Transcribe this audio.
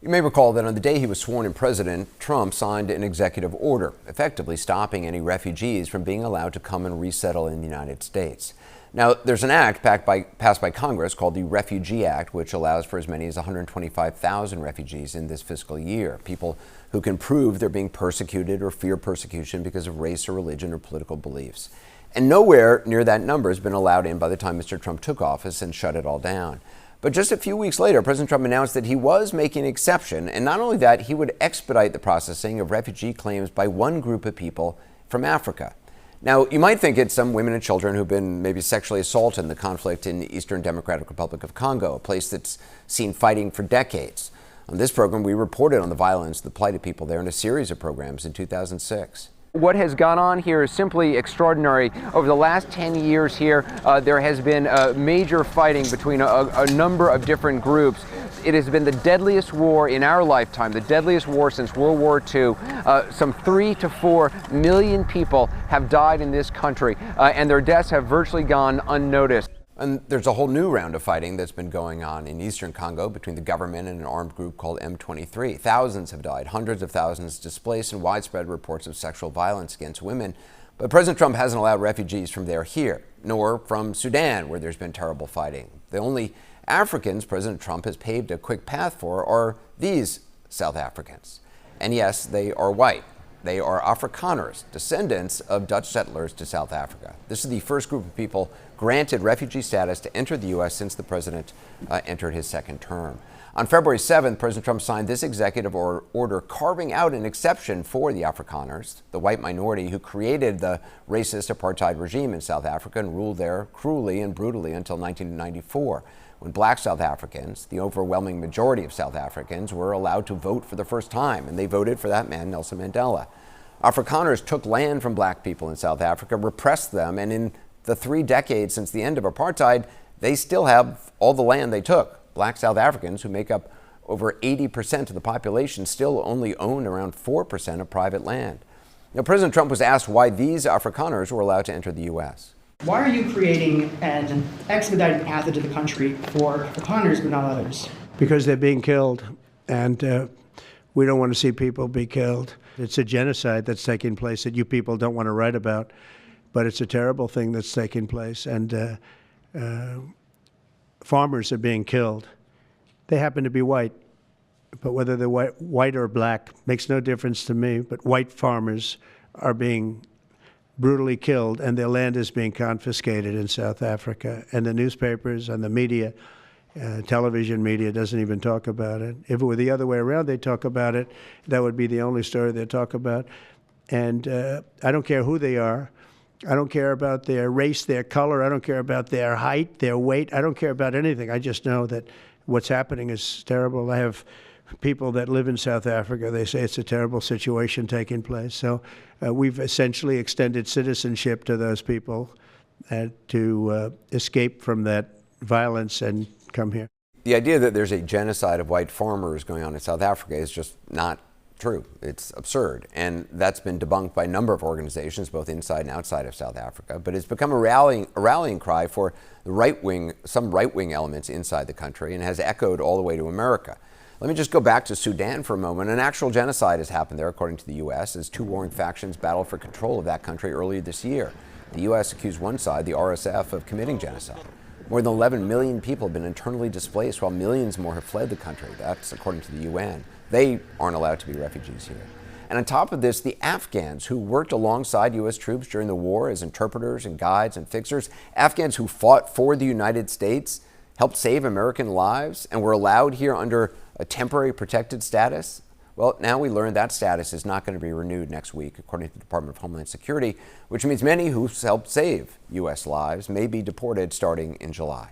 You may recall that on the day he was sworn in, President Trump signed an executive order, effectively stopping any refugees from being allowed to come and resettle in the United States. Now, there's an act passed by Congress called the Refugee Act, which allows for as many as 125,000 refugees in this fiscal year, people who can prove they're being persecuted or fear persecution because of race or religion or political beliefs. And nowhere near that number has been allowed in by the time Mr. Trump took office and shut it all down. But just a few weeks later, President Trump announced that he was making an exception, and not only that, he would expedite the processing of refugee claims by one group of people from Africa. Now, you might think it's some women and children who've been maybe sexually assaulted in the conflict in the Eastern Democratic Republic of Congo, a place that's seen fighting for decades. On this program, we reported on the violence, the plight of people there in a series of programs in 2006. What has gone on here is simply extraordinary. Over the last 10 years here, there has been major fighting between a number of different groups. It has been the deadliest war in our lifetime, the deadliest war since World War II. Some 3 to 4 million people have died in this country, and their deaths have virtually gone unnoticed. And there's a whole new round of fighting that's been going on in eastern Congo between the government and an armed group called M23. Thousands have died, hundreds of thousands displaced, and widespread reports of sexual violence against women. But President Trump hasn't allowed refugees from there here, nor from Sudan, where there's been terrible fighting. The only Africans President Trump has paved a quick path for are these South Africans. And yes, they are white. They are Afrikaners, descendants of Dutch settlers to South Africa. This is the first group of people granted refugee status to enter the U.S. since the president entered his second term. On February 7th, President Trump signed this executive order carving out an exception for the Afrikaners, the white minority who created the racist apartheid regime in South Africa and ruled there cruelly and brutally until 1994. When black South Africans, the overwhelming majority of South Africans, were allowed to vote for the first time, and they voted for that man, Nelson Mandela. Afrikaners took land from black people in South Africa, repressed them, and in the 3 decades since the end of apartheid, they still have all the land they took. Black South Africans, who make up over 80% of the population, still only own around 4% of private land. Now, President Trump was asked why these Afrikaners were allowed to enter the U.S. Why are you creating an expedited path into the country for Afrikaners but not others? Because they're being killed, and we don't want to see people be killed. It's a genocide that's taking place that you people don't want to write about, but it's a terrible thing that's taking place, and farmers are being killed. They happen to be white, but whether they're white or black makes no difference to me, but white farmers are being brutally killed, and their land is being confiscated in South Africa. And the newspapers and the media, television media, doesn't even talk about it. If it were the other way around, they'd talk about it. That would be the only story they'd talk about. And I don't care who they are. I don't care about their race, their color. I don't care about their height, their weight. I don't care about anything. I just know that what's happening is terrible. I have people that live in South Africa. They say it's a terrible situation taking place. So we've essentially extended citizenship to those people to escape from that violence and come here. The idea that there's a genocide of white farmers going on in South Africa is just not true. It's absurd. And that's been debunked by a number of organizations, both inside and outside of South Africa. But it's become a rallying cry for the some right-wing elements inside the country, and has echoed all the way to America. Let me just go back to Sudan for a moment. An actual genocide has happened there, according to the U.S., as 2 warring factions battled for control of that country earlier this year. The U.S. accused one side, the RSF, of committing genocide. More than 11 million people have been internally displaced, while millions more have fled the country. That's according to the UN. They aren't allowed to be refugees here. And on top of this, the Afghans who worked alongside U.S. troops during the war as interpreters and guides and fixers, Afghans who fought for the United States, helped save American lives, and were allowed here under a temporary protected status? Well, now we learn that status is not going to be renewed next week, according to the Department of Homeland Security, which means many who helped save U.S. lives may be deported starting in July.